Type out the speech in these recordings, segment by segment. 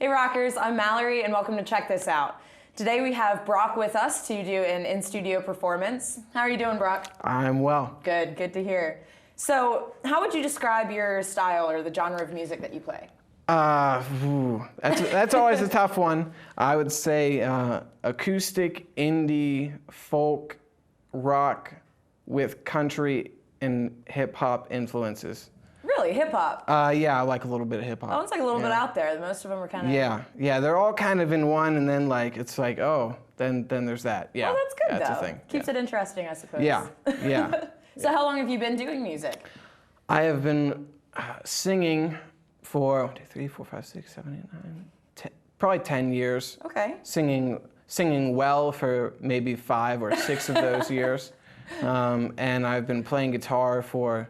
Hey Rockers, I'm Mallory and welcome to Check This Out. Today we have Brock with us to do an in-studio performance. How are you doing, Brock? I'm well. Good to hear. So, how would you describe your style or the genre of music that you play? That's always a tough one. I would say acoustic, indie, folk, rock with country and hip-hop influences. Really, hip-hop? Yeah, I like a little bit of hip-hop. Oh, it's like a little bit out there. Most of them are kind of... Yeah, they're all kind of in one, and then like, it's like, oh, then there's that. Yeah, well, that's good, that's though. a thing. Keeps it interesting, I suppose. Yeah. So how long have you been doing music? I have been singing for 1, 2, 3, 4, 5, 6, 7, 8, 9, 10, probably 10 years. Okay. Singing well for maybe 5 or 6 of those years. And I've been playing guitar for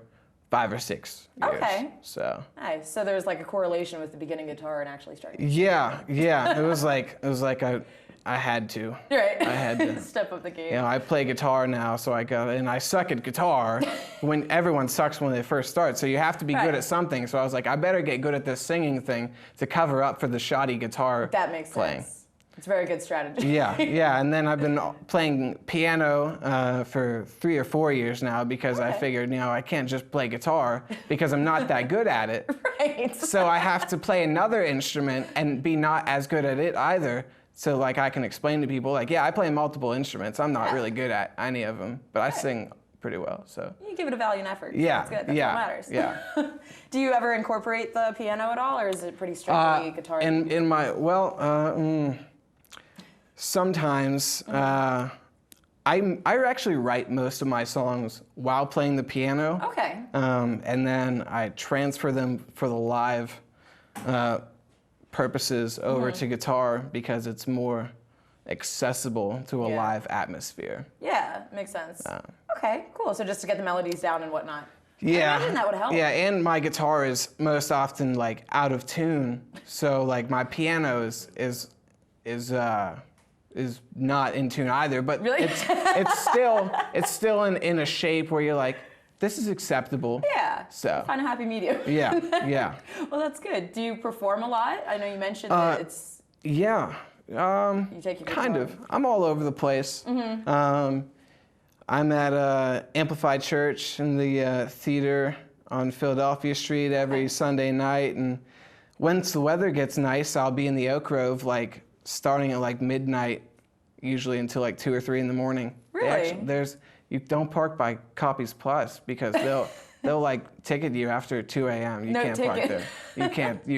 5 or 6 years. Okay. So. Nice. So there's like a correlation with the beginning guitar and actually starting. Yeah. It was like I had to. Right. I had to step up the game. You know, I play guitar now, so I suck at guitar when everyone sucks when they first start. So you have to be good at something. So I was like, I better get good at this singing thing to cover up for the shoddy guitar That makes playing. sense. It's a very good strategy. Yeah, and then I've been playing piano for 3 or 4 years now because I figured, I can't just play guitar because I'm not that good at it. Right. So I have to play another instrument and be not as good at it either. So like I can explain to people like, yeah, I play multiple instruments. I'm not really good at any of them, but I sing pretty well. So you give it a valiant effort. Yeah, That's good. That's what matters. Yeah. Do you ever incorporate the piano at all, or is it pretty strictly guitar? In my sometimes I actually write most of my songs while playing the piano. Okay. And then I transfer them for the live purposes over to guitar because it's more accessible to a live atmosphere. Yeah, makes sense. Okay, cool. So just to get the melodies down and whatnot. Yeah. I imagine that would help. Yeah, and my guitar is most often like out of tune, so like my piano is not in tune either. But really? it's still in a shape where you're like, this is acceptable. Yeah. So find a happy medium. Yeah. Well, that's good. Do you perform a lot? I know you mentioned that it's. Yeah. You take your kind guitar. of. I'm all over the place. I'm at Amplified Church in the theater on Philadelphia Street every Sunday night, and once the weather gets nice, I'll be in the Oak Grove like starting at like midnight, usually until like 2 or 3 in the morning. Really? You don't park by Copies Plus because they'll like ticket you after 2 a.m. You can't park there. You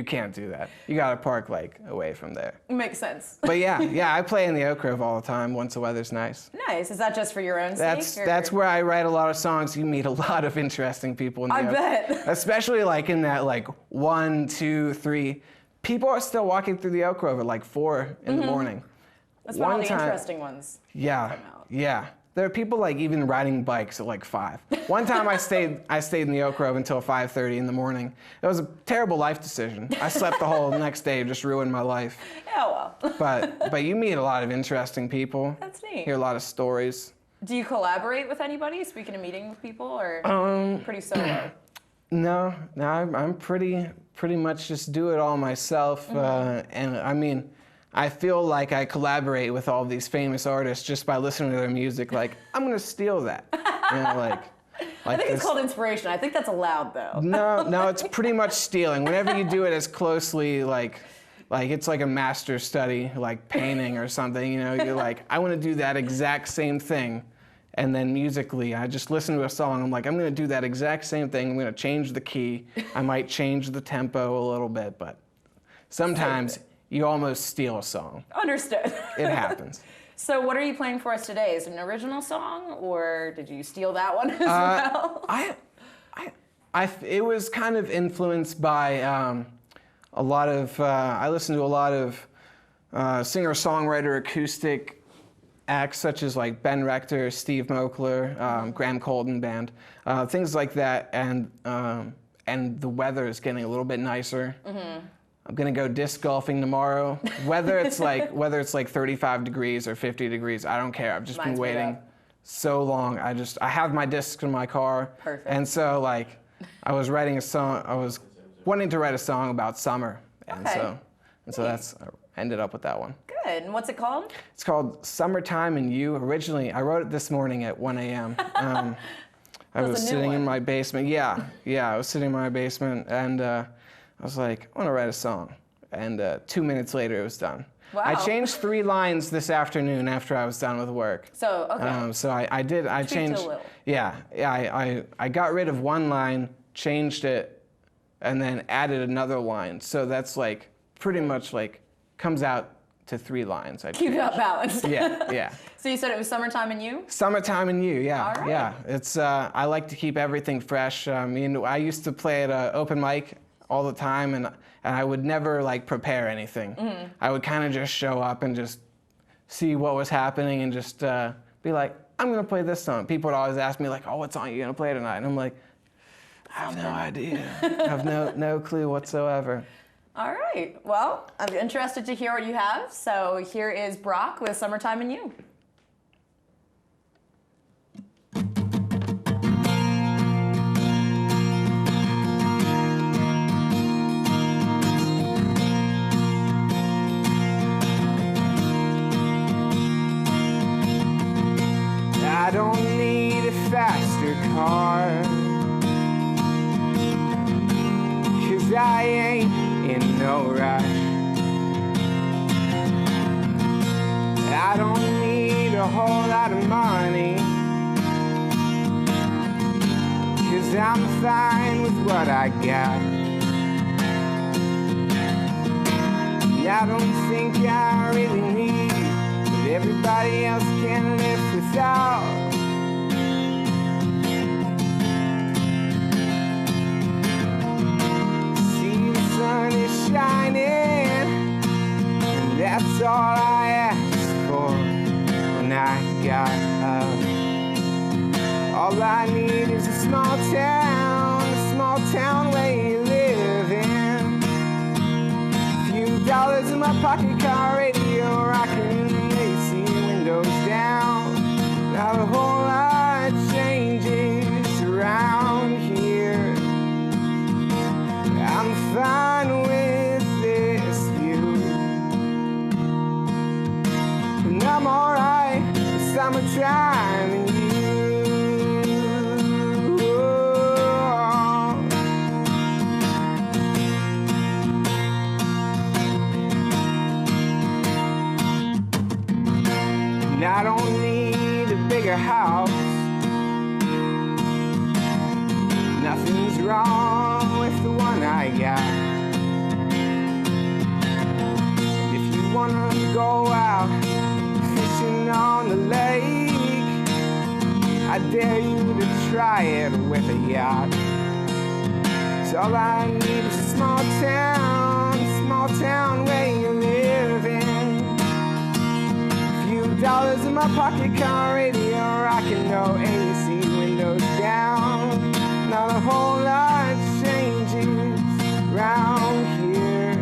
can't do that. You gotta park like away from there. Makes sense. But yeah, I play in the Oak Grove all the time once the weather's nice. Nice. Is that just for your own sake? That's where I write a lot of songs. You meet a lot of interesting people in the Oak. bet. Especially like in that like 1, 2, 3. People are still walking through the Oak Grove at like 4 in the morning. That's one of the interesting ones. Yeah. There are people like even riding bikes at like 5. One time I stayed in the Oak Grove until 5:30 in the morning. It was a terrible life decision. I slept the whole next day, just ruined my life. Yeah, well. But you meet a lot of interesting people. That's neat. Hear a lot of stories. Do you collaborate with anybody? Speaking of meeting with people, or pretty solo? No, I'm pretty much just do it all myself. And I mean, I feel like I collaborate with all these famous artists just by listening to their music. Like, I'm gonna steal that. I think it's called inspiration. I think that's allowed, though. No, it's pretty much stealing. Whenever you do it as closely, like it's like a master study, like painting or something. You're like, I want to do that exact same thing. And then musically, I just listen to a song. I'm like, I'm gonna do that exact same thing. I'm gonna change the key. I might change the tempo a little bit, but sometimes you almost steal a song. Understood. It happens. So what are you playing for us today? Is it an original song, or did you steal that one as well? It was kind of influenced by a lot of, I listened to a lot of singer-songwriter acoustic acts such as like Ben Rector, Steve Mokler, Graham Colton Band, things like that, and the weather is getting a little bit nicer. I'm gonna go disc golfing tomorrow. Whether it's like 35 degrees or 50 degrees, I don't care. I've just been waiting so long. I have my discs in my car. Perfect. And so like I was writing a song. I was wanting to write a song about summer, and so And so I ended up with that one. Good. And what's it called? It's called Summertime and You. Originally, I wrote it this morning at 1 a.m. I was sitting in my basement. Yeah, I was sitting in my basement, and I was like, I want to write a song. And 2 minutes later, it was done. Wow. I changed 3 lines this afternoon after I was done with work. So, okay. So I changed. A little. Yeah, I got rid of 1 line, changed it, and then added another line. So that's like pretty much like comes out to 3 lines. Keep it up balanced. Yeah. So you said it was Summertime and You? Summertime and You, yeah. All right. Yeah. It's I like to keep everything fresh. I mean, I used to play at an open mic all the time, and I would never like prepare anything. I would kind of just show up and just see what was happening and just be like, I'm gonna play this song. People would always ask me like, oh, what song are you gonna play tonight? And I'm like, I have no idea. I have no clue whatsoever. All right. Well, I'm interested to hear what you have. So here is Brock with Summertime and You. I don't need a faster car, 'cause I ain't in no rush. I don't need a whole lot of money, 'cause I'm fine with what I got. I don't think I really need what everybody else can live without. See, the sun is shining, and that's all I asked for when I got up. All I need is a small town where you live in. $few in my pocket, car radio rocking, AC windows down. Not a whole lot changes around here. I'm fine with this view, and I'm alright with summertime and you. And I don't need a bigger house. Nothing's wrong with the one I got. If you wanna go out fishing on the lake, I dare you to try it with a yacht. So all I need is a small town where you live in. $few in my pocket, car radio rocking, no AC, windows down. Not a whole lot changes around here,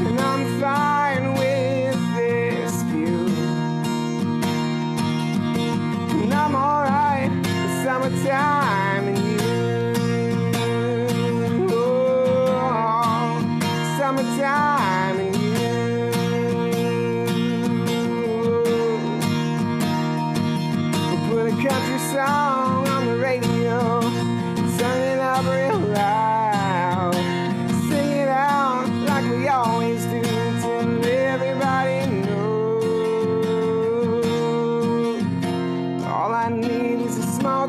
and I'm fine with this view. And I'm alright with summertime and you. Oh, summertime and you. Country song on the radio, sing it up real loud, sing it out like we always do till everybody knows. All I need is a small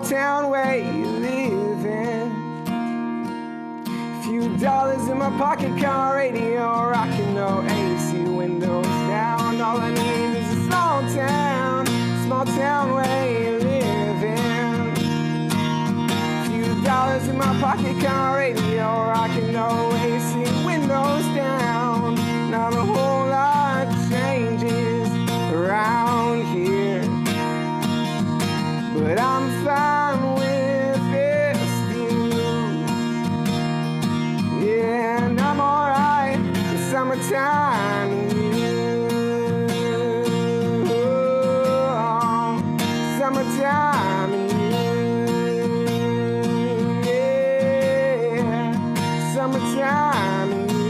town where you live in. $few in my pocket, car radio rocking, no AC, windows down. All I need is a small town where you live in. $few in my pocket, car radio rocking, no AC, windows down. Not a whole lot changes around here, but I'm fine with this view. Yeah, and I'm alright with summertime and you. Summertime and you, yeah. Summertime. time.